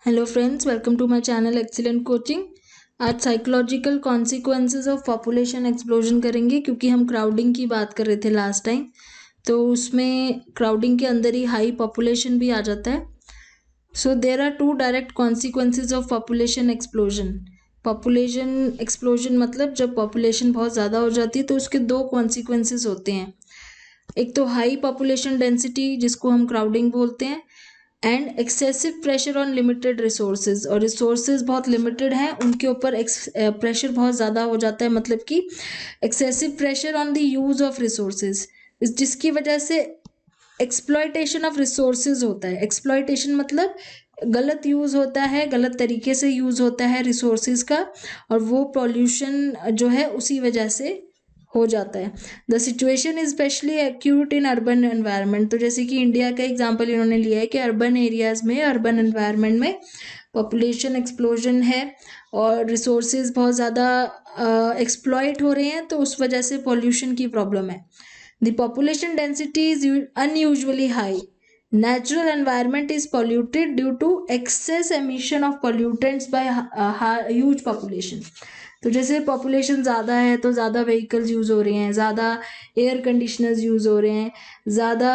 Hello friends, welcome to my channel excellent coaching. आज psychological consequences of population explosion करेंगे, क्योंकि हम crowding की बात कर रहे थे लास्ट टाइम। तो उसमें क्राउडिंग के अंदर ही हाई पॉपुलेशन भी आ जाता है। So there are two direct consequences of population explosion. Population explosion मतलब जब पॉपुलेशन बहुत ज़्यादा हो जाती है तो उसके दो कॉन्सिक्वेंसेस होते हैं। एक तो हाई पॉपुलेशन डेंसिटी, जिसको हम क्राउडिंग बोलते हैं, and excessive pressure on limited resources. और रिसोर्सेज बहुत लिमिटेड हैं, उनके ऊपर प्रेशर बहुत ज़्यादा हो जाता है, मतलब कि excessive pressure on the use of resources, जिसकी वजह से एक्सप्लॉयटेशन ऑफ रिसोर्सेज होता है। एक्सप्लॉयटेशन मतलब गलत यूज़ होता है, गलत तरीके से यूज़ होता है रिसोर्सेज का, और वो पॉल्यूशन जो है उसी वजह से हो जाता है। The situation is specially acute in urban environment. तो जैसे कि इंडिया का एग्जांपल इन्होंने लिया है कि अर्बन एरियाज में, अर्बन एनवायरनमेंट में पॉपुलेशन एक्सप्लोजन है और रिसोर्सेज बहुत ज़्यादा एक्सप्लॉइट हो रहे हैं, तो उस वजह से पॉल्यूशन की प्रॉब्लम है। The population density is unusually high. Natural environment is polluted due to excess emission of pollutants by huge population। तो जैसे पॉपुलेशन ज़्यादा है तो ज़्यादा व्हीकल्स यूज़ हो रहे हैं, ज़्यादा एयर कंडीशनर्स यूज़ हो रहे हैं, ज़्यादा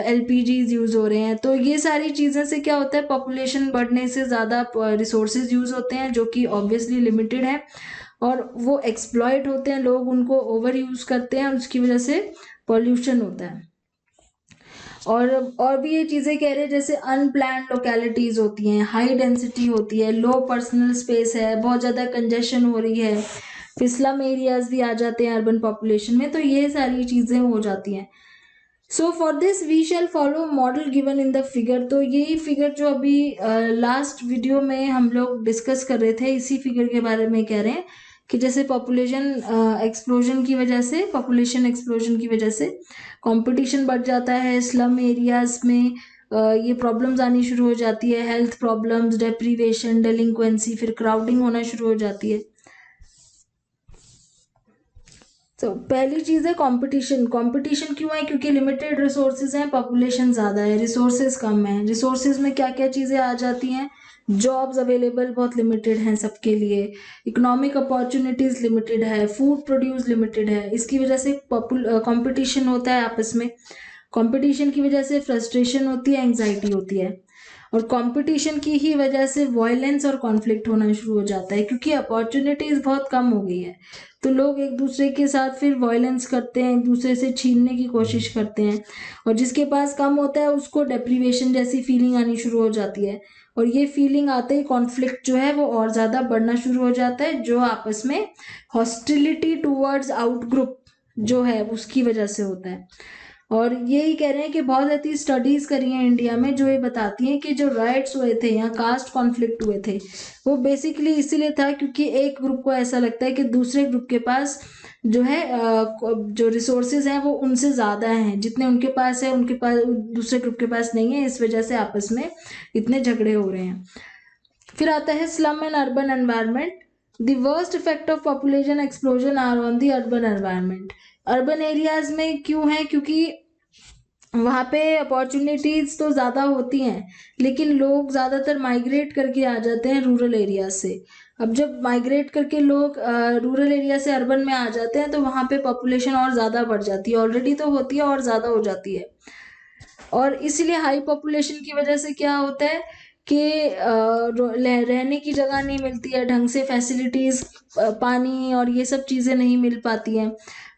LPGs यूज़ हो रहे हैं। तो ये सारी चीज़ें से क्या होता है, पॉपुलेशन बढ़ने से ज़्यादा रिसोर्सेज यूज़ होते हैं, जो कि ऑब्वियसली लिमिटेड है, और वो एक्सप्लॉयट होते हैं, लोग उनको ओवर यूज़ करते हैं, उसकी वजह से पॉल्यूशन होता है। और भी ये चीज़ें कह रहे हैं, जैसे अनप्लान्ड लोकेलिटीज होती हैं, हाई डेंसिटी होती है, लो पर्सनल स्पेस है, बहुत ज़्यादा कंजेशन हो रही है, फिर स्लम एरियाज भी आ जाते हैं अर्बन पॉपुलेशन में, तो ये सारी चीज़ें हो जाती हैं। So for this we shall follow model given in the figure. तो यही फिगर जो अभी लास्ट वीडियो में हम लोग डिस्कस कर रहे थे, इसी फिगर के बारे में कह रहे हैं कि जैसे पॉपुलेशन एक्सप्लोजन की वजह से, पॉपुलेशन एक्सप्लोजन की वजह से कंपटीशन बढ़ जाता है, स्लम एरियाज में ये प्रॉब्लम्स आनी शुरू हो जाती है, हेल्थ प्रॉब्लम्स, डेप्रीवेशन, डेलिंक्वेंसी, फिर क्राउडिंग होना शुरू हो जाती है। तो पहली चीज़ है कंपटीशन। कंपटीशन क्यों है? क्योंकि लिमिटेड रिसोर्सेज हैं, पॉपुलेशन ज़्यादा है, रिसोर्सेज कम है। रिसोर्सेज में क्या क्या चीज़ें आ जाती हैं? जॉब्स अवेलेबल बहुत लिमिटेड हैं सबके लिए, इकोनॉमिक अपॉर्चुनिटीज़ लिमिटेड है, फूड प्रोड्यूस लिमिटेड है। इसकी वजह से कंपटीशन होता है आपस में। कंपटीशन की वजह से फ्रस्ट्रेशन होती है, एंग्जाइटी होती है, और कंपटीशन की ही वजह से वायलेंस और कॉन्फ्लिक्ट होना शुरू हो जाता है, क्योंकि अपॉर्चुनिटीज बहुत कम हो गई है। तो लोग एक दूसरे के साथ फिर वायलेंस करते हैं, एक दूसरे से छीनने की कोशिश करते हैं, और जिसके पास कम होता है उसको डेप्रीवेशन जैसी फीलिंग आनी शुरू हो जाती है, और ये फीलिंग आते ही कॉन्फ्लिक्ट जो है वो और ज़्यादा बढ़ना शुरू हो जाता है, जो आपस में हॉस्टिलिटी टूवर्ड्स आउट ग्रुप जो है उसकी वजह से होता है। और यही कह रहे हैं कि बहुत ऐसी स्टडीज करी हैं इंडिया में जो ये बताती हैं कि जो राइट्स हुए थे या कास्ट कॉन्फ्लिक्ट हुए थे, वो बेसिकली इसीलिए था क्योंकि एक ग्रुप को ऐसा लगता है कि दूसरे ग्रुप के पास जो है जो रिसोर्सेज हैं वो उनसे ज़्यादा हैं, जितने उनके पास है उनके पास दूसरे ग्रुप के पास नहीं है, इस वजह से आपस में इतने झगड़े हो रहे हैं। फिर आता है slum and urban environment. The worst effect of population explosion are on the urban environment. Urban areas में क्यों है? क्योंकि वहाँ पे अपॉर्चुनिटीज तो ज़्यादा होती हैं, लेकिन लोग ज़्यादातर माइग्रेट करके आ जाते हैं रूरल एरिया से। अब जब माइग्रेट करके लोग रूरल एरिया से अर्बन में आ जाते हैं तो वहाँ पे पॉपुलेशन और ज़्यादा बढ़ जाती है, ऑलरेडी तो होती है और ज़्यादा हो जाती है। और इसलिए हाई पॉपुलेशन की वजह से क्या होता है कि रहने की जगह नहीं मिलती है ढंग से, फैसिलिटीज़, पानी और ये सब चीज़ें नहीं मिल पाती हैं,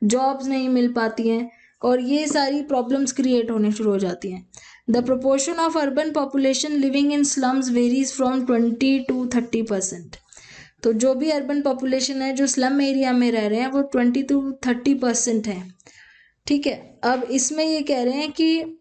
जॉब्स नहीं मिल पाती हैं, और ये सारी प्रॉब्लम्स क्रिएट होने शुरू हो जाती हैं। The proportion of urban population living in slums varies from 20 to 30%। तो जो भी अर्बन पॉपुलेशन है जो स्लम एरिया में रह रहे हैं वो 20 to 30% है। ठीक है, अब इसमें ये कह रहे हैं कि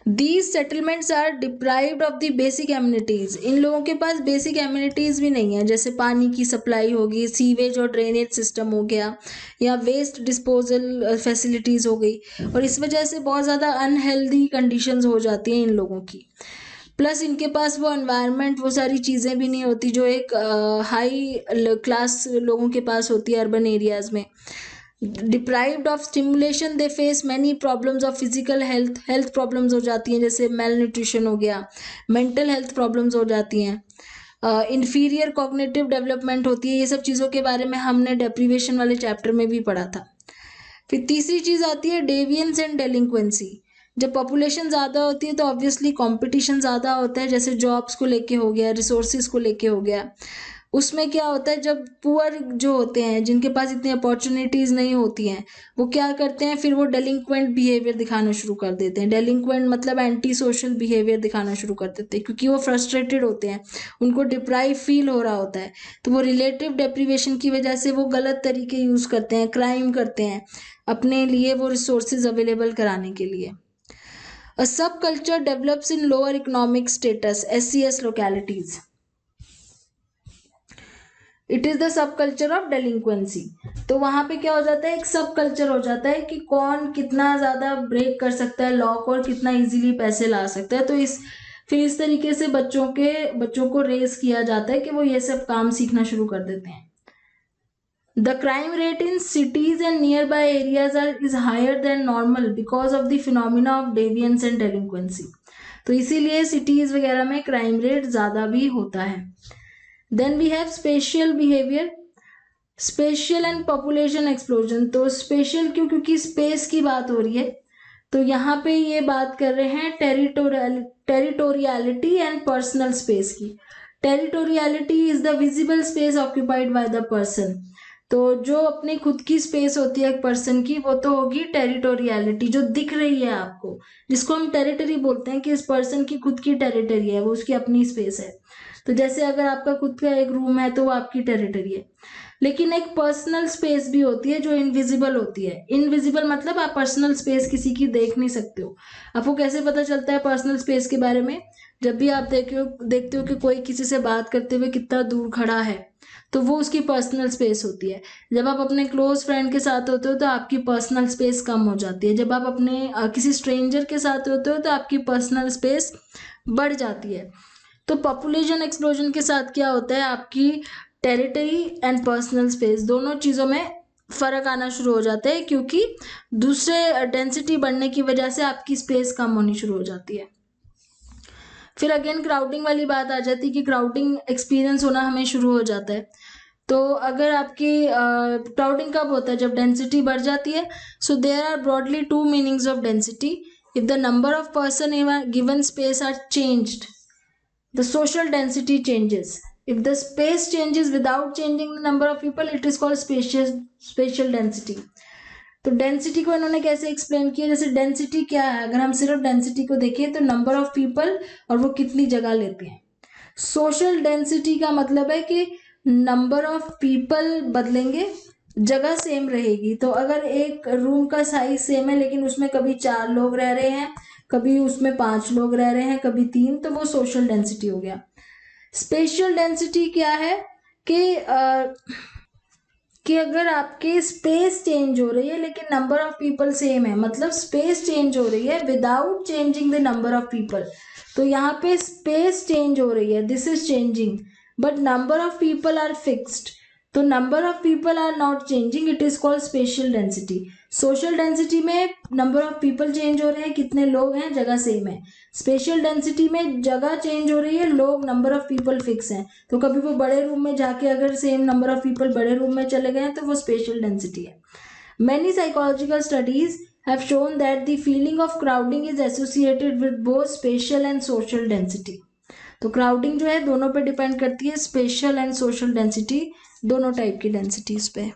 these settlements are deprived of the basic amenities. इन लोगों के पास बेसिक एम्यूनिटीज भी नहीं है, जैसे पानी की सप्लाई होगी, सीवेज और ड्रेनेज सिस्टम हो गया, या वेस्ट डिस्पोजल फैसिलिटीज हो गई, और इस वजह से बहुत ज़्यादा अनहेल्दी कंडीशंस हो जाती हैं इन लोगों की। प्लस इनके पास वो एनवायरनमेंट, वो सारी चीज़ें भी नहीं होती जो एक हाई क्लास लोगों के पास होती है अर्बन एरियाज में। Deprived of stimulation they face many problems of physical health problems हो जाती हैं, जैसे मेल न्यूट्रिशन हो गया, मेंटल हेल्थ प्रॉब्लम्स हो जाती हैं, इन्फीरियर कॉग्निटिव डेवलपमेंट होती है। ये सब चीज़ों के बारे में हमने डेप्रीवेशन वाले चैप्टर में भी पढ़ा था। फिर तीसरी चीज़ आती है डेविएंस एंड डेलिंक्वेंसी। जब पॉपुलेशन ज़्यादा होती है तो ऑब्वियसली कंपटीशन ज़्यादा होता है, जैसे जॉब्स को लेके हो गया, रिसोर्सेज को लेके हो गया। उसमें क्या होता है, जब पुअर जो होते हैं, जिनके पास इतनी अपॉर्चुनिटीज़ नहीं होती हैं, वो क्या करते हैं, फिर वो डेलिंक्वेंट बिहेवियर दिखाना शुरू कर देते हैं। डेलिंक्वेंट मतलब एंटी सोशल बिहेवियर दिखाना शुरू कर देते हैं, क्योंकि वो फ्रस्ट्रेटेड होते हैं, उनको डिप्राइव फील हो रहा होता है, तो वो रिलेटिव डेप्रीवेशन की वजह से वो गलत तरीके यूज़ करते हैं, क्राइम करते हैं अपने लिए वो रिसोर्सेज अवेलेबल कराने के लिए। A subculture develops in lower economic status SES localities. It is the subculture of delinquency. तो वहां पे क्या हो जाता है, एक सब कल्चर हो जाता है कि कौन कितना ज्यादा ब्रेक कर सकता है लॉ को और कितना इजीली पैसे ला सकता है। तो फिर इस तरीके से बच्चों को रेस किया जाता है कि वो ये सब काम सीखना शुरू कर देते हैं। The crime rate in cities and nearby areas is higher than normal because of the phenomena of deviance and delinquency. तो इसीलिए cities वगैरह में crime rate ज़्यादा भी होता है। Then we have spatial behavior, spatial and population explosion। तो spatial क्यों, क्योंकि space की बात हो रही है, तो यहाँ पे ये बात कर रहे हैं टेरिटोरियलिटी एंड पर्सनल स्पेस की। Territoriality is the visible space occupied by the person. तो जो अपनी खुद की स्पेस होती है एक पर्सन की, वो तो होगी टेरिटोरियलिटी, जो दिख रही है आपको, जिसको हम टेरिटरी बोलते हैं कि इस पर्सन की खुद की टेरिटरी है, वो उसकी अपनी स्पेस है। तो जैसे अगर आपका खुद का एक रूम है तो वो आपकी टेरिटरी है। लेकिन एक पर्सनल स्पेस भी होती है जो इनविजिबल होती है। इनविजिबल मतलब आप पर्सनल स्पेस किसी की देख नहीं सकते हो। आपको कैसे पता चलता है पर्सनल स्पेस के बारे में, जब भी आप देखते हो कि कोई किसी से बात करते हुए कितना दूर खड़ा है, तो वो उसकी पर्सनल स्पेस होती है। जब आप अपने क्लोज फ्रेंड के साथ होते हो तो आपकी पर्सनल स्पेस कम हो जाती है। जब आप अपने किसी स्ट्रेंजर के साथ होते हो तो आपकी पर्सनल स्पेस बढ़ जाती है। तो पॉपुलेशन एक्सप्लोजन के साथ क्या होता है, आपकी टेरिटरी एंड पर्सनल स्पेस दोनों चीज़ों में फर्क आना शुरू हो जाता है, क्योंकि दूसरे डेंसिटी बढ़ने की वजह से आपकी स्पेस कम होनी शुरू हो जाती है। फिर अगेन क्राउडिंग वाली बात आ जाती है कि क्राउडिंग एक्सपीरियंस होना हमें शुरू हो जाता है। तो अगर आपकी क्राउडिंग कब होता है, जब डेंसिटी बढ़ जाती है। So there are broadly two meanings of density. If the number of person in given space are changed, the social density changes. If the space changes without changing the number of people, it is called spatial density. तो density को इन्होंने कैसे explain किया, जैसे density क्या है, अगर हम सिर्फ डेंसिटी को देखें तो नंबर ऑफ पीपल और वो कितनी जगह लेते हैं। सोशल डेंसिटी का मतलब है कि नंबर ऑफ पीपल बदलेंगे, जगह सेम रहेगी। तो अगर एक रूम का साइज सेम है लेकिन उसमें कभी 4 लोग रह रहे हैं, कभी उसमें 5 लोग रह रहे हैं, कभी 3, तो वो सोशल डेंसिटी हो गया। स्पेशियल डेंसिटी क्या है कि अगर आपके स्पेस चेंज हो रही है लेकिन नंबर ऑफ पीपल सेम है, मतलब स्पेस चेंज हो रही है without changing the number of people. तो यहाँ पे स्पेस चेंज हो रही है, this is changing, but number of people are fixed. तो number of people are not changing, it is called spatial density. Social density में नंबर ऑफ पीपल चेंज हो रहे हैं, कितने लोग हैं, जगह सेम है। स्पेशियल डेंसिटी में जगह चेंज हो रही है, लोग, नंबर ऑफ पीपल फिक्स हैं। तो कभी वो बड़े रूम में जाके अगर सेम नंबर ऑफ पीपल बड़े रूम में चले गए तो वो स्पेशियल डेंसिटी है। Many psychological studies have shown that the feeling of crowding is associated with both spatial and social density. तो क्राउडिंग जो है दोनों पे डिपेंड करती है, स्पेशियल एंड सोशल डेंसिटी, दोनों टाइप की डेंसिटीज पे।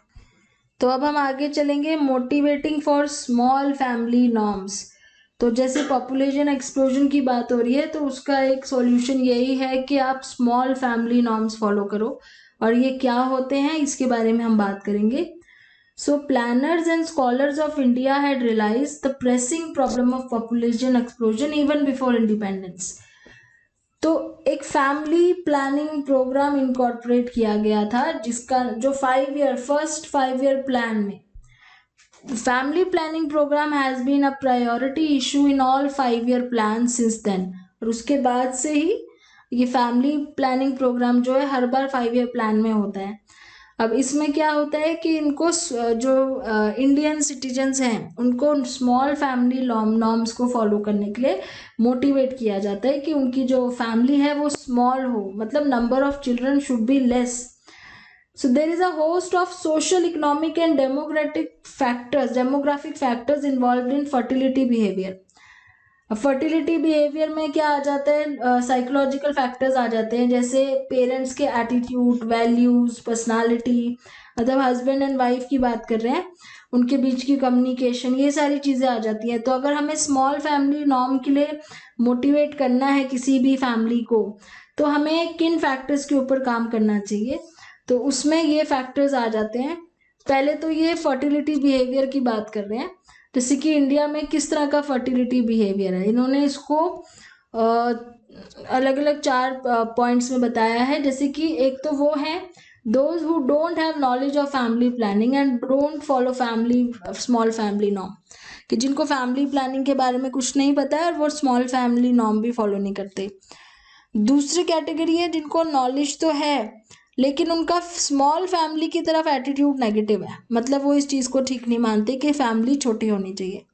तो अब हम आगे चलेंगे, motivating for small family norms. तो जैसे पॉपुलेशन एक्सप्लोजन की बात हो रही है तो उसका एक सॉल्यूशन यही है कि आप स्मॉल फैमिली नॉर्म्स फॉलो करो। और ये क्या होते हैं इसके बारे में हम बात करेंगे। So planners and scholars of India had realised the pressing problem of population explosion even before independence. तो एक फैमिली प्लानिंग प्रोग्राम इनकॉर्पोरेट किया गया था, जिसका जो फर्स्ट 5 ईयर प्लान में family planning programme has been a priority issue in all 5 year plan since then. और उसके बाद से ही ये फैमिली प्लानिंग प्रोग्राम जो है हर बार 5 ईयर प्लान में होता है। अब इसमें क्या होता है कि इनको जो इंडियन सिटीजन्स हैं उनको स्मॉल फैमिली नॉर्म्स को फॉलो करने के लिए मोटिवेट किया जाता है कि उनकी जो फैमिली है वो स्मॉल हो, मतलब number of children should be less. So there is a host of social, economic and demographic factors involved in fertility behavior. अब फर्टिलिटी बिहेवियर में क्या आ जाता है, साइकोलॉजिकल फैक्टर्स आ जाते हैं, जैसे पेरेंट्स के एटीट्यूड, वैल्यूज, पर्सनालिटी, मतलब हस्बैंड एंड वाइफ की बात कर रहे हैं, उनके बीच की कम्युनिकेशन, ये सारी चीज़ें आ जाती हैं. तो अगर हमें स्मॉल फैमिली नॉर्म के लिए मोटिवेट करना है किसी भी फैमिली को, तो हमें किन फैक्टर्स के ऊपर काम करना चाहिए, तो उसमें ये फैक्टर्स आ जाते हैं. पहले तो ये फर्टिलिटी बिहेवियर की बात कर रहे हैं, जैसे कि इंडिया में किस तरह का फर्टिलिटी बिहेवियर है. इन्होंने इसको अलग अलग 4 पॉइंट्स में बताया है. जैसे कि एक तो वो है those who don't have knowledge of family planning and don't follow small family norm, कि जिनको फैमिली प्लानिंग के बारे में कुछ नहीं पता है और वो स्मॉल फैमिली नॉर्म भी फॉलो नहीं करते. दूसरी कैटेगरी है जिनको नॉलेज तो है लेकिन उनका स्मॉल फैमिली की तरफ एटीट्यूड नेगेटिव है, मतलब वो इस चीज़ को ठीक नहीं मानते कि फैमिली छोटी होनी चाहिए.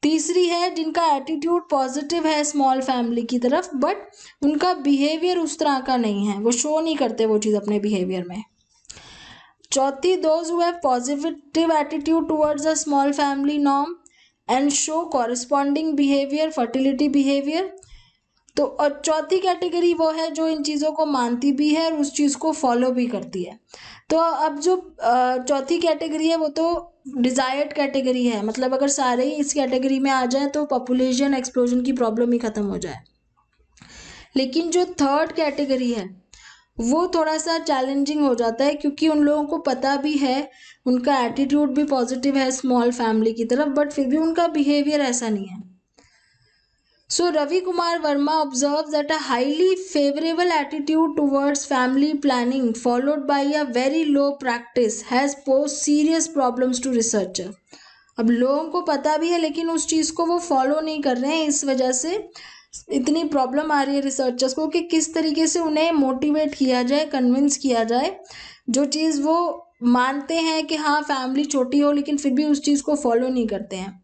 तीसरी है जिनका एटीट्यूड पॉजिटिव है स्मॉल फैमिली की तरफ, बट उनका बिहेवियर उस तरह का नहीं है, वो शो नहीं करते वो चीज़ अपने बिहेवियर में. चौथी, those who have positive attitude towards a small family norm and show corresponding behaviour, fertility behaviour. तो और चौथी कैटेगरी वो है जो इन चीज़ों को मानती भी है और उस चीज़ को फॉलो भी करती है. तो अब जो चौथी कैटेगरी है वो तो डिज़ायर्ड कैटेगरी है, मतलब अगर सारे ही इस कैटेगरी में आ जाए तो पॉपुलेशन एक्सप्लोजन की प्रॉब्लम ही ख़त्म हो जाए. लेकिन जो थर्ड कैटेगरी है वो थोड़ा सा चैलेंजिंग हो जाता है, क्योंकि उन लोगों को पता भी है, उनका एटीट्यूड भी पॉजिटिव है स्मॉल फैमिली की तरफ, बट फिर भी उनका बिहेवियर ऐसा नहीं है. So Ravi Kumar Verma observes that a highly favorable attitude towards family planning followed by a very low practice has posed serious problems to researcher. अब लोगों को पता भी है लेकिन उस चीज़ को वो फॉलो नहीं कर रहे हैं, इस वजह से इतनी प्रॉब्लम आ रही है रिसर्चर्स को कि किस तरीके से उन्हें मोटिवेट किया जाए, कन्विंस किया जाए, जो चीज़ वो मानते हैं कि हाँ फैमिली छोटी हो लेकिन फिर भी उस चीज़ को फॉलो नहीं करते हैं.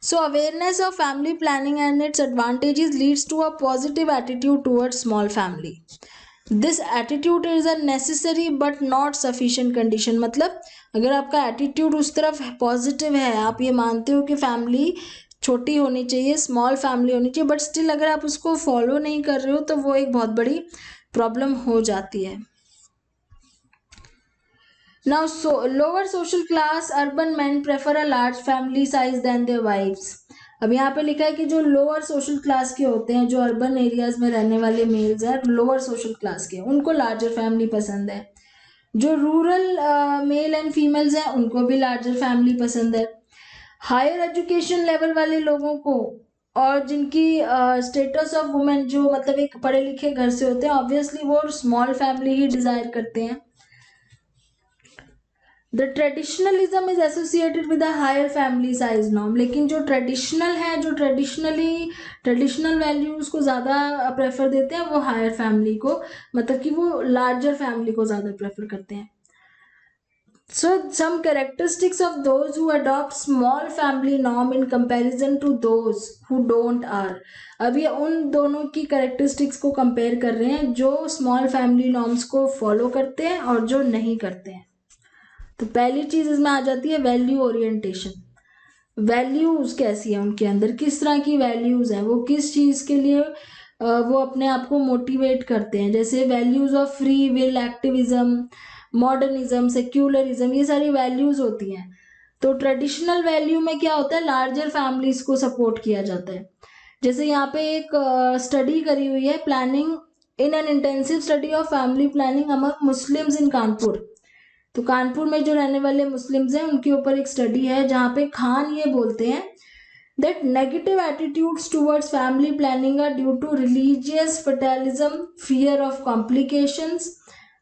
So awareness of family planning and its advantages leads to a positive attitude towards small family. This attitude is a necessary but not sufficient condition. मतलब अगर आपका attitude उस तरफ पॉजिटिव है, आप ये मानते हो कि फैमिली छोटी होनी चाहिए, स्मॉल फैमिली होनी चाहिए, बट स्टिल अगर आप उसको फॉलो नहीं कर रहे हो तो वो एक बहुत बड़ी प्रॉब्लम हो जाती है. Now, lower social class urban men prefer a large family size than their wives. अब यहाँ पे लिखा है कि जो लोअर सोशल क्लास के होते हैं, जो अर्बन एरियाज में रहने वाले मेल्स हैं, लोअर सोशल क्लास के, उनको लार्जर फैमिली पसंद है. जो रूरल मेल एंड फीमेल्स हैं उनको भी लार्जर फैमिली पसंद है. हायर एजुकेशन लेवल वाले लोगों को और जिनकी स्टेटस ऑफ वुमेन जो मतलब एक पढ़े लिखे घर से होते हैं, ऑब्वियसली वो स्मॉल फैमिली ही डिजायर करते हैं. The traditionalism is associated with a higher family size norm. लेकिन जो ट्रेडिशनल है, जो ट्रेडिशनल वैल्यूज को ज़्यादा प्रेफर देते हैं, वो हायर फैमिली को, मतलब कि वो लार्जर फैमिली को ज़्यादा प्रेफर करते हैं. So some characteristics of those who adopt small family norm in comparison to those who don't are. अब ये उन दोनों की कैरेक्टरिस्टिक्स को कंपेयर कर रहे हैं जो स्मॉल फैमिली नॉर्म्स को फॉलो करते हैं और जो नहीं करते हैं. तो पहली चीज इसमें आ जाती है वैल्यू ओरिएंटेशन. वैल्यूज कैसी है उनके अंदर, किस तरह की वैल्यूज हैं, वो किस चीज के लिए वो अपने आप को मोटिवेट करते हैं. जैसे values of free will, activism, modernism, secularism, ये सारी वैल्यूज होती हैं. तो ट्रेडिशनल वैल्यू में क्या होता है, लार्जर फैमिलीज को सपोर्ट किया जाता है. जैसे यहाँ पे एक स्टडी करी हुई है, planning in an intensive study of family planning among Muslims in Kanpur. तो कानपुर में जो रहने वाले मुस्लिम्स हैं उनके ऊपर एक स्टडी है जहाँ पे खान ये बोलते हैं that negative attitudes towards family planning are due to religious fatalism, fear of complications,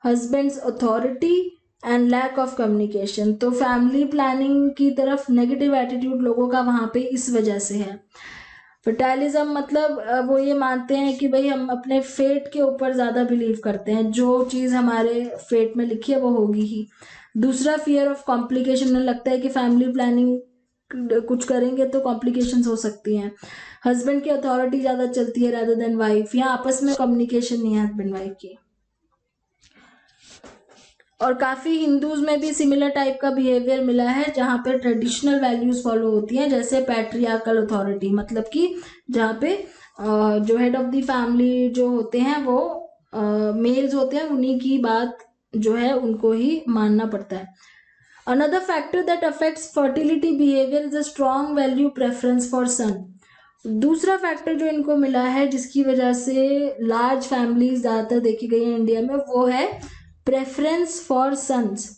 husband's authority and lack of communication. तो फैमिली प्लानिंग की तरफ नेगेटिव एटीट्यूड लोगों का वहाँ पे इस वजह से है. फेटालिज्म मतलब वो ये मानते हैं कि भाई हम अपने फेट के ऊपर ज़्यादा बिलीव करते हैं, जो चीज़ हमारे फेट में लिखी है वो होगी ही। दूसरा फियर ऑफ कॉम्प्लिकेशन, उन्हें लगता है कि फैमिली प्लानिंग कुछ करेंगे तो कॉम्प्लिकेशंस हो सकती हैं। हस्बैंड की अथॉरिटी ज़्यादा चलती है रादर देन वाइफ, यहाँ आपस में कम्युनिकेशन नहीं है हस्बैंड वाइफ की। और काफ़ी हिंदूज में भी सिमिलर टाइप का बिहेवियर मिला है, जहाँ पे ट्रेडिशनल वैल्यूज फॉलो होती हैं, जैसे पैट्रियार्कल अथॉरिटी, मतलब कि जहाँ पे जो हेड ऑफ द फैमिली जो होते हैं वो मेल्स होते हैं, उन्हीं की बात जो है उनको ही मानना पड़ता है। Another factor that affects fertility behaviour is a strong value preference for son. दूसरा फैक्टर जो इनको मिला है जिसकी वजह से लार्ज फैमिलीज ज़्यादातर देखी गई है इंडिया में, वो है प्रेफरेंस फॉर सन्स।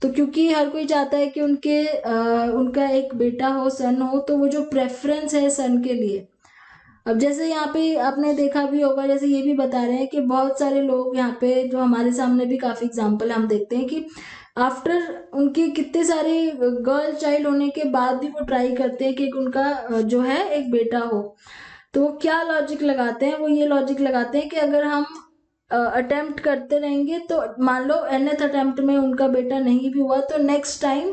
तो क्योंकि हर कोई चाहता है कि उनका एक बेटा हो, सन हो, तो वो जो प्रेफरेंस है सन के लिए, अब जैसे यहाँ पे आपने देखा भी होगा, जैसे ये भी बता रहे हैं कि बहुत सारे लोग यहाँ पे, जो हमारे सामने भी काफ़ी एग्जाम्पल हम देखते हैं कि आफ्टर उनके कितने सारे गर्ल चाइल्ड होने के बाद भी वो ट्राई करते हैं कि उनका जो है एक बेटा हो। तो वो क्या लॉजिक लगाते हैं, वो ये लॉजिक लगाते हैं कि अगर हम अटेम्प्ट करते रहेंगे तो मान लो nth अटेम्प्ट में उनका बेटा नहीं भी हुआ तो नेक्स्ट टाइम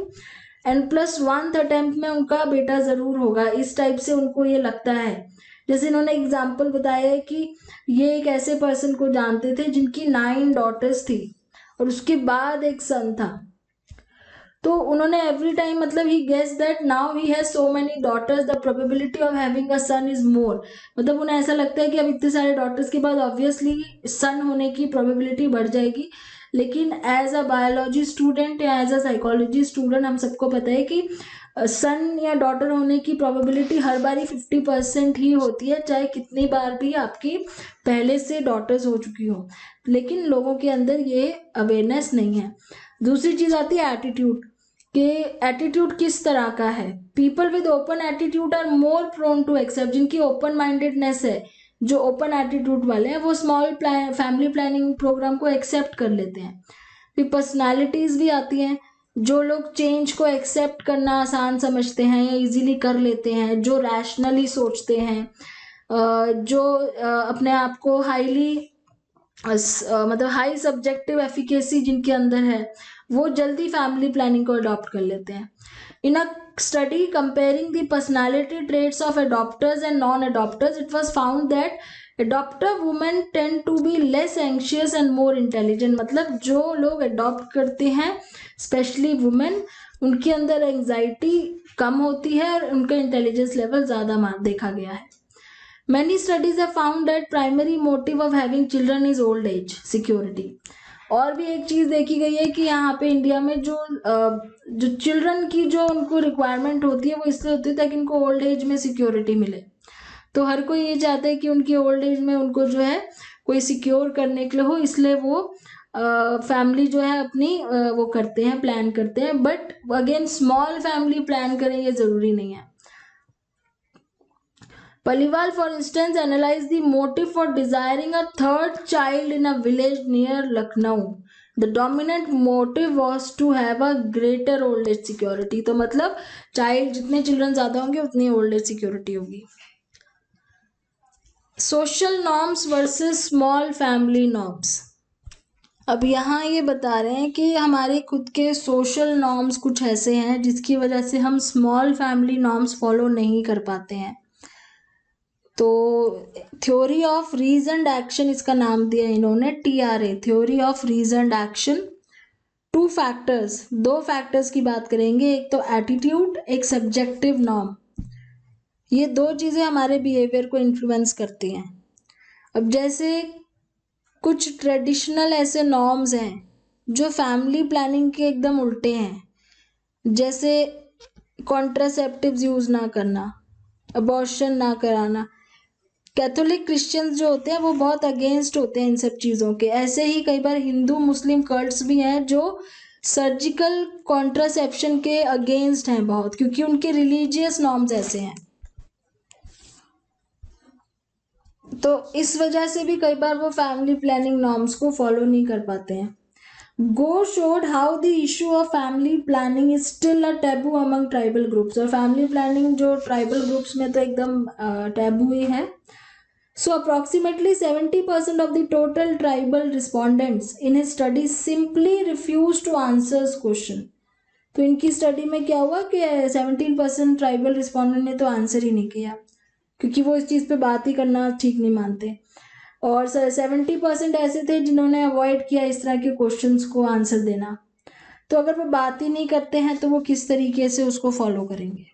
n+1 अटेम्प्ट में उनका बेटा जरूर होगा, इस टाइप से उनको ये लगता है। जैसे इन्होंने एग्जाम्पल बताया है कि ये एक ऐसे पर्सन को जानते थे जिनकी 9 डॉटर्स थी और उसके बाद एक सन था। तो उन्होंने एवरी टाइम, मतलब he guess that now he has so many daughters, the probability of having a son is more. मतलब उन्हें ऐसा लगता है कि अब इतने सारे डॉटर्स के बाद ऑब्वियसली सन होने की प्रोबेबिलिटी बढ़ जाएगी। लेकिन एज अ बायोलॉजी स्टूडेंट या एज अ साइकोलॉजी स्टूडेंट हम सबको पता है कि सन या डॉटर होने की प्रोबेबिलिटी हर बारी 50% ही होती है, चाहे कितनी बार भी आपकी पहले से डॉटर्स हो चुकी हो। लेकिन लोगों के अंदर ये अवेयरनेस नहीं है। दूसरी चीज आती है एटीट्यूड, कि एटीट्यूड किस तरह का है। People with open attitude are more prone to accept, जिनकी ओपन माइंडेडनेस है, जो ओपन एटीट्यूड वाले हैं, वो स्मॉल फैमिली प्लानिंग प्रोग्राम को एक्सेप्ट कर लेते हैं। फिर पर्सनालिटीज भी आती हैं, जो लोग चेंज को एक्सेप्ट करना आसान समझते हैं या इजीली कर लेते हैं, जो रैशनली सोचते हैं, जो अपने आप को हाईली मतलब हाई सब्जेक्टिव एफिकेसी जिनके अंदर है, वो जल्दी फैमिली प्लानिंग को अडॉप्ट कर लेते हैं। In a study comparing the personality traits of adopters and non adopters, it was found that adopter women tend to be less anxious and more intelligent. मतलब जो लोग अडॉप्ट करते हैं, स्पेशली वुमेन, उनके अंदर एंजाइटी कम होती है और उनका इंटेलिजेंस लेवल ज़्यादा देखा गया है। Many studies have found that primary motive of having children is old age security. और भी एक चीज देखी गई है कि यहाँ पे इंडिया में जो चिल्ड्रन की जो उनको रिक्वायरमेंट होती है वो इसलिए होती है ताकि उनको ओल्ड एज में सिक्योरिटी मिले। तो हर कोई ये चाहता है कि उनकी ओल्ड एज में उनको जो है कोई सिक्योर करने के लिए हो, इसलिए वो फैमिली जो है अपनी वो करते हैं, प्लान करते हैं। But again small family plan करें ये जरूरी नहीं है। Paliwal, for instance, analyzed the motive for desiring a third child in a village near Lucknow. The dominant motive was to have a greater old age security. तो मतलब child, जितने children ज्यादा होंगे उतनी ओल्ड एज सिक्योरिटी होगी। Social norms versus small family norms. अब यहाँ ये बता रहे हैं कि हमारे खुद के सोशल नॉर्म्स कुछ ऐसे हैं जिसकी वजह से हम स्मॉल फैमिली नॉर्म्स फॉलो नहीं कर पाते हैं। तो थ्योरी ऑफ रीजनड एक्शन इसका नाम दिया इन्होंने, TRA, theory of reasoned action. 2 factors, 2 factors की बात करेंगे, एक तो एटीट्यूड, एक सब्जेक्टिव नॉर्म। ये 2 चीजें हमारे बिहेवियर को इन्फ्लुएंस करती हैं। अब जैसे कुछ ट्रेडिशनल ऐसे नॉर्म्स हैं जो फैमिली प्लानिंग के एकदम उल्टे हैं, जैसे कॉन्ट्रासेप्टिव्स यूज ना करना, अबॉर्शन ना कराना। कैथोलिक क्रिश्चियंस जो होते हैं वो बहुत अगेंस्ट होते हैं इन सब चीज़ों के। ऐसे ही कई बार हिंदू मुस्लिम कल्ट्स भी हैं जो सर्जिकल कॉन्ट्रासेप्शन के अगेंस्ट हैं बहुत, क्योंकि उनके रिलीजियस नॉर्म्स ऐसे हैं। तो इस वजह से भी कई बार वो फैमिली प्लानिंग नॉर्म्स को फॉलो नहीं कर पाते हैं। Go showed how the issue of family planning is still a taboo among tribal groups. और family planning जो tribal groups में तो एकदम taboo ही है. So approximately 70% of the total tribal respondents in his study simply refused to answer this question. तो इनकी study में क्या हुआ कि 17% ट्राइबल रिस्पॉन्डेंट ने तो आंसर ही नहीं किया, क्योंकि वो इस चीज़ पे बात ही करना ठीक नहीं मानते. और 70% ऐसे थे जिन्होंने अवॉइड किया इस तरह के क्वेश्चंस को आंसर देना. तो अगर वो बात ही नहीं करते हैं तो वो किस तरीके से उसको फॉलो करेंगे.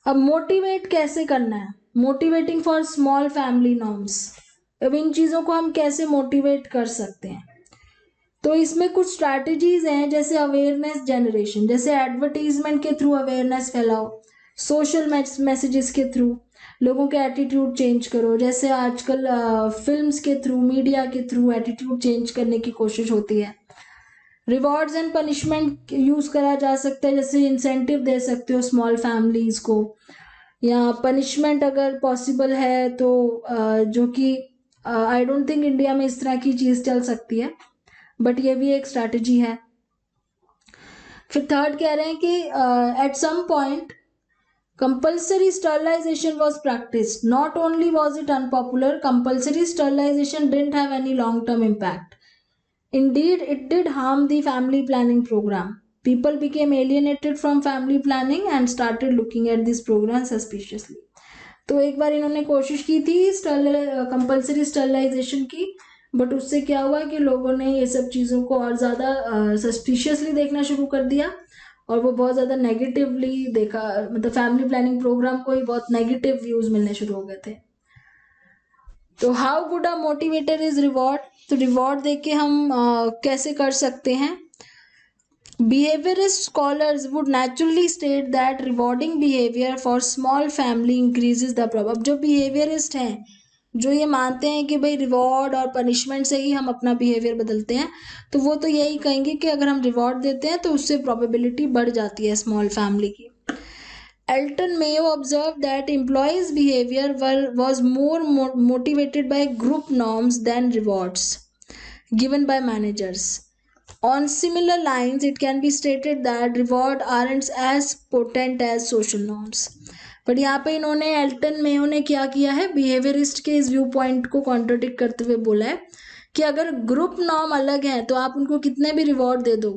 अब मोटिवेट कैसे करना है, motivating for small family norms. अब इन चीज़ों को हम कैसे मोटिवेट कर सकते हैं, तो इसमें कुछ स्ट्रैटेजीज हैं, जैसे अवेयरनेस जनरेशन, जैसे एडवर्टीजमेंट के थ्रू अवेयरनेस फैलाओ, सोशल मैसेजेस के थ्रू लोगों के एटीट्यूड चेंज करो, जैसे आजकल फिल्म्स के थ्रू, मीडिया के थ्रू एटीट्यूड चेंज करने की कोशिश होती है. रिवॉर्ड्स एंड पनिशमेंट यूज करा जा सकता है, जैसे इंसेंटिव दे सकते हो स्मॉल फैमिलीज को, या पनिशमेंट अगर पॉसिबल है तो जो कि आई डोंट थिंक इंडिया में इस तरह की चीज़ चल सकती है, बट ये भी एक स्ट्रैटेजी है. फिर थर्ड कह रहे हैं कि at some point compulsory sterilisation was practice. Not only was it unpopular, compulsory sterilisation didn't have any long term impact. Indeed, it did harm the family planning program. People became alienated from family planning and started looking at this program suspiciously. तो एक बार इन्होंने कोशिश की थी compulsory sterilization की, but उससे क्या हुआ कि लोगों ने ये सब चीज़ों को और ज़्यादा सस्पिशियसली देखना शुरू कर दिया, और वो बहुत ज़्यादा नेगेटिवली देखा, मतलब फैमिली प्लानिंग प्रोग्राम को ही बहुत नेगेटिव व्यूज़ मिलने शुरू हो गए थे. तो how good a motivator is reward. तो रिवॉर्ड देके हम कैसे कर सकते हैं. Behaviorist scholars would naturally state that rewarding behavior for small family increases the probability. अब जो behaviorist हैं, जो ये मानते हैं कि भाई रिवॉर्ड और पनिशमेंट से ही हम अपना बिहेवियर बदलते हैं, तो वो तो यही कहेंगे कि अगर हम रिवॉर्ड देते हैं तो उससे प्रोबेबिलिटी बढ़ जाती है स्मॉल फैमिली की. Elton Mayo observed that employees' behavior was more motivated by group norms than rewards given by managers. On similar lines, it can be stated that reward aren't as potent as social norms. पर यहाँ पे इन्होंने Elton Mayo ने क्या किया है, behaviourist के इस व्यू पॉइंट को कॉन्ट्रडिक्ट करते हुए बोला है कि अगर ग्रुप नॉर्म अलग है तो आप उनको कितने भी रिवॉर्ड दे दो,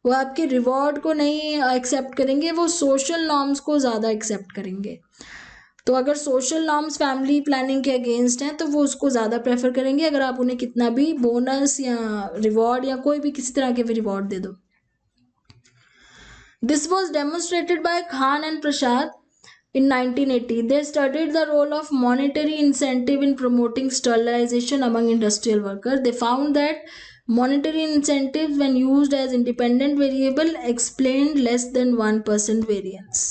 वो आपके रिवॉर्ड को नहीं एक्सेप्ट करेंगे, वो सोशल नॉर्म्स को ज़्यादा एक्सेप्ट करेंगे. तो अगर सोशल नॉर्म्स फैमिली प्लानिंग के अगेंस्ट हैं तो वो उसको ज़्यादा प्रेफर करेंगे, अगर आप उन्हें कितना भी बोनस या रिवॉर्ड या कोई भी किसी तरह के भी रिवॉर्ड दे दो. This was demonstrated by Khan and Prasad in 1980. They studied the role of monetary incentive in promoting sterilization among industrial workers. They found that monetary incentives, when used as independent variable, explained less than 1% variance.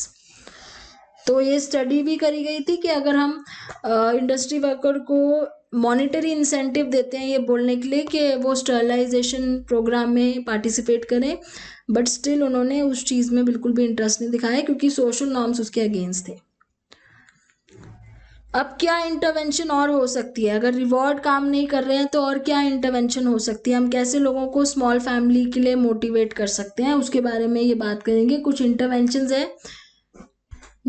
तो ये study भी करी गई थी कि अगर हम industry worker को मॉनेटरी इंसेंटिव देते हैं ये बोलने के लिए कि वो स्टरलाइजेशन प्रोग्राम में पार्टिसिपेट करें, बट स्टिल उन्होंने उस चीज़ में बिल्कुल भी इंटरेस्ट नहीं दिखाया क्योंकि सोशल नॉर्म्स उसके अगेंस्ट थे. अब क्या इंटरवेंशन और हो सकती है, अगर रिवॉर्ड काम नहीं कर रहे हैं तो और क्या इंटरवेंशन हो सकती है, हम कैसे लोगों को स्मॉल फैमिली के लिए मोटिवेट कर सकते हैं, उसके बारे में ये बात करेंगे. कुछ इंटरवेंशंस है,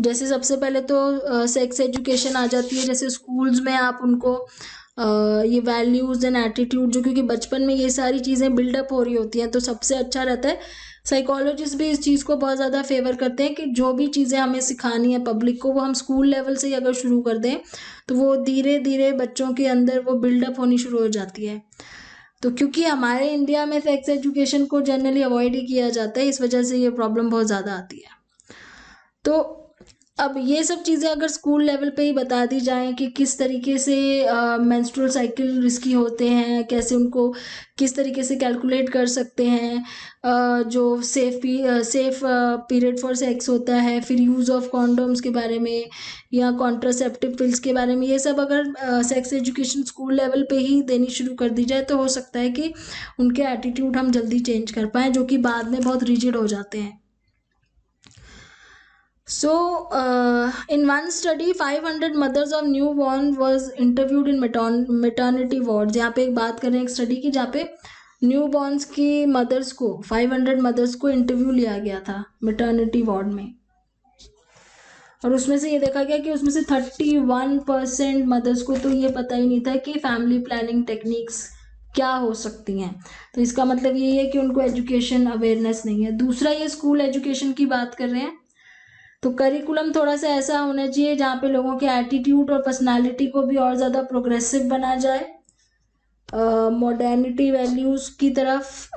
जैसे सबसे पहले तो सेक्स एजुकेशन आ जाती है. जैसे स्कूल्स में आप उनको ये वैल्यूज़ एंड एटीट्यूड, जो क्योंकि बचपन में ये सारी चीज़ें बिल्डअप हो रही होती हैं, तो सबसे अच्छा रहता है. साइकोलॉजिस्ट भी इस चीज़ को बहुत ज़्यादा फेवर करते हैं कि जो भी चीज़ें हमें सिखानी है पब्लिक को, वो हम स्कूल लेवल से ही अगर शुरू कर दें तो वो धीरे धीरे बच्चों के अंदर वो बिल्डअप होनी शुरू हो जाती है. तो क्योंकि हमारे इंडिया में सेक्स एजुकेशन को जनरली अवॉइड ही किया जाता है, इस वजह से ये प्रॉब्लम बहुत ज़्यादा आती है. तो अब ये सब चीज़ें अगर स्कूल लेवल पे ही बता दी जाएं कि किस तरीके से मेंस्ट्रुअल साइकिल रिस्की होते हैं, कैसे उनको किस तरीके से कैलकुलेट कर सकते हैं, जो सेफ पीरियड फॉर सेक्स होता है, फिर यूज़ ऑफ कॉन्डोम्स के बारे में या कॉन्ट्रासेप्टिव पिल्स के बारे में, ये सब अगर सेक्स एजुकेशन स्कूल लेवल पे ही देनी शुरू कर दी जाए तो हो सकता है कि उनके एटीट्यूड हम जल्दी चेंज कर पाएँ, जो कि बाद में बहुत रिजिड हो जाते हैं. So, in one study, 500 mothers of newborn was interviewed in maternity wards. यहाँ पे एक बात करें एक स्टडी की जहाँ पे न्यू बॉर्न्स की मदर्स को 500 मदर्स को इंटरव्यू लिया गया था मैटरनिटी वार्ड में, और उसमें से ये देखा गया कि उसमें से 31% मदर्स को तो ये पता ही नहीं था कि फैमिली प्लानिंग टेक्निक्स क्या हो सकती हैं। तो इसका मतलब ये है कि उनको एजुकेशन अवेयरनेस नहीं है। दूसरा, ये स्कूल एजुकेशन की बात कर रहे हैं, तो करिकुलम थोड़ा सा ऐसा होना चाहिए जहाँ पे लोगों के एटीट्यूड और पर्सनालिटी को भी और ज़्यादा प्रोग्रेसिव बना जाए, मॉडर्निटी वैल्यूज की तरफ,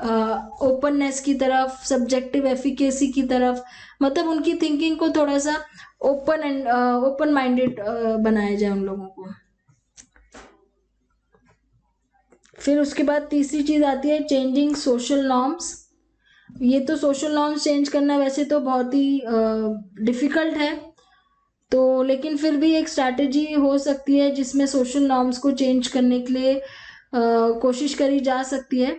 ओपननेस की तरफ, सब्जेक्टिव एफिकेसी की तरफ, मतलब उनकी थिंकिंग को थोड़ा सा ओपन माइंडेड बनाया जाए उन लोगों को। फिर उसके बाद तीसरी चीज आती है चेंजिंग सोशल नॉर्म्स। ये तो सोशल नॉर्म्स चेंज करना वैसे तो बहुत ही डिफिकल्ट है, तो लेकिन फिर भी एक स्ट्रैटेजी हो सकती है जिसमें सोशल नॉर्म्स को चेंज करने के लिए कोशिश करी जा सकती है।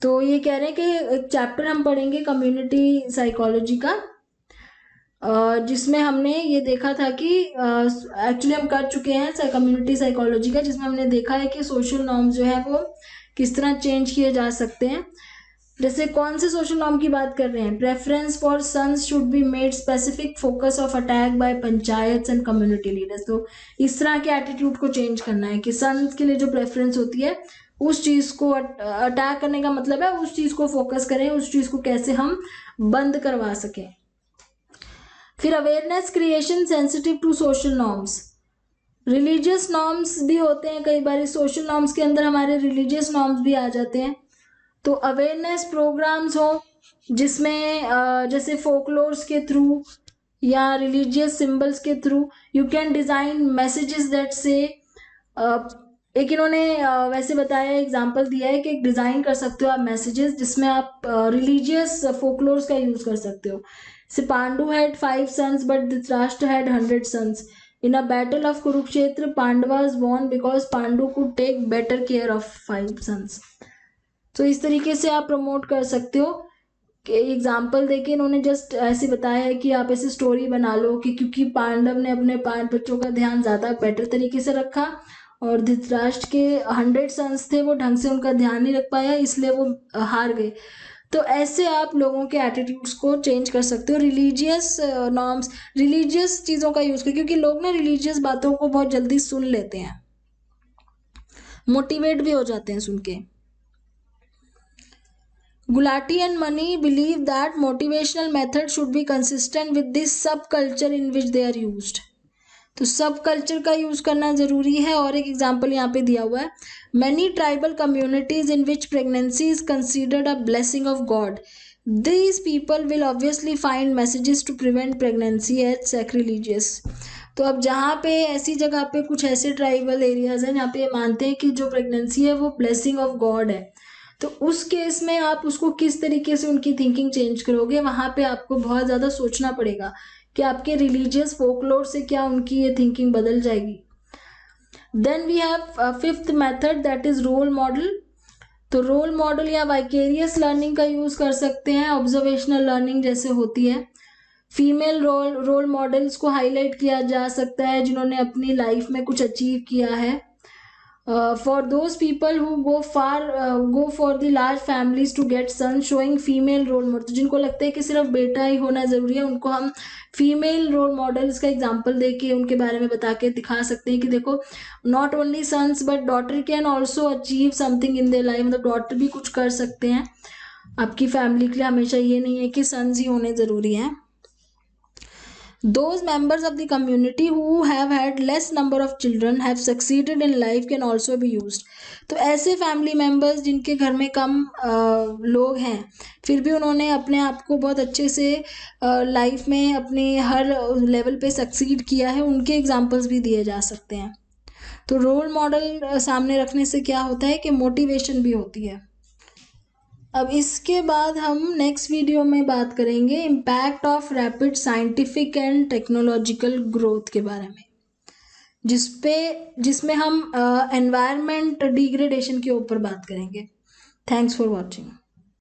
तो ये कह रहे हैं कि एक चैप्टर हम पढ़ेंगे कम्युनिटी साइकोलॉजी का, जिसमें हमने ये देखा था कि एक्चुअली हम कर चुके हैं कम्युनिटी साइकोलॉजी का, जिसमें हमने देखा है कि सोशल नॉर्म्स जो है वो किस तरह चेंज किए जा सकते हैं। जैसे कौन से सोशल नॉर्म की बात कर रहे हैं, preference for sons should be made specific focus of attack by panchayat and community leaders. तो इस तरह के एटीट्यूड को चेंज करना है कि सन्स के लिए जो प्रेफरेंस होती है उस चीज को अटैक करने का मतलब है उस चीज को फोकस करें, उस चीज को कैसे हम बंद करवा सकें। फिर awareness creation sensitive to social norms. Religious norms भी होते हैं, कई बार सोशल नॉर्म्स के अंदर हमारे रिलीजियस नॉर्म्स भी आ जाते हैं। तो अवेयरनेस प्रोग्राम्स हो जिसमें जैसे फोकलोर्स के थ्रू या रिलीजियस सिंबल्स के through you can design messages that से, एक इन्होंने वैसे बताया, एग्जांपल दिया है कि एक डिजाइन कर सकते हो आप मैसेजेस जिसमें आप रिलीजियस फोकलोर्स का यूज कर सकते हो। से Pandu had 5 sons but Dhritarashtra had 100 sons. In a battle of Kurukshetra, Pandavas won because Pandu could take better care of 5 sons. तो इस तरीके से आप प्रमोट कर सकते हो कि एग्जाम्पल देके इन्होंने जस्ट ऐसे बताया है कि आप ऐसे स्टोरी बना लो कि क्योंकि पांडव ने अपने 5 बच्चों का ध्यान ज्यादा बेटर तरीके से रखा और धृतराष्ट्र के 100 सन्स थे वो ढंग से उनका ध्यान नहीं रख पाया इसलिए वो हार गए। तो ऐसे आप लोगों के एटीट्यूड्स को चेंज कर सकते हो रिलीजियस नॉर्म्स, रिलीजियस चीज़ों का यूज़ कर, क्योंकि लोग ना रिलीजियस बातों को बहुत जल्दी सुन लेते हैं, मोटिवेट भी हो जाते हैं सुन के। Gulati and Mani believe that motivational method should be consistent with this subculture in which they are used. तो सब कल्चर का यूज करना जरूरी है। और एक एग्जाम्पल यहाँ पे दिया हुआ है, many tribal communities in which pregnancy is considered a blessing of God, these people will obviously find messages to prevent pregnancy as sacrilegious. तो अब जहाँ पे ऐसी जगह पे कुछ ऐसे ट्राइबल एरियाज हैं जहाँ पे ये मानते हैं कि जो प्रेगनेंसी है वो ब्लेसिंग ऑफ गॉड है, तो उस केस में आप उसको किस तरीके से उनकी थिंकिंग चेंज करोगे, वहां पे आपको बहुत ज्यादा सोचना पड़ेगा कि आपके रिलीजियस फोकलोर से क्या उनकी ये थिंकिंग बदल जाएगी। Then we have fifth method that is role model. तो रोल मॉडल या वाइकेरियस लर्निंग का यूज कर सकते हैं, ऑब्जर्वेशनल लर्निंग जैसे होती है। फीमेल रोल मॉडल्स को हाईलाइट किया जा सकता है जिन्होंने अपनी लाइफ में कुछ अचीव किया है। For those people who go for the large families to get sons, showing female role model, तो जिनको लगता है कि सिर्फ बेटा ही होना जरूरी है उनको हम फीमेल रोल मॉडल्स का एग्जांपल देके उनके बारे में बता के दिखा सकते हैं कि देखो not only sons but daughter can also achieve something in their life, मतलब डॉटर भी कुछ कर सकते हैं आपकी फैमिली के लिए, हमेशा ये नहीं है कि सन्स ही होने जरूरी हैं। Those members of the community who have had less number of children have succeeded in life can also be used. तो ऐसे फैमिली मेंबर्स जिनके घर में कम लोग हैं फिर भी उन्होंने अपने आप को बहुत अच्छे से लाइफ में अपने हर लेवल पे सक्सीड किया है, उनके एग्जांपल्स भी दिए जा सकते हैं। तो रोल मॉडल सामने रखने से क्या होता है कि मोटिवेशन भी होती है। अब इसके बाद हम नेक्स्ट वीडियो में बात करेंगे impact of rapid scientific and technological growth के बारे में, जिसमें हम एनवायरनमेंट डिग्रेडेशन के ऊपर बात करेंगे। Thanks for watching.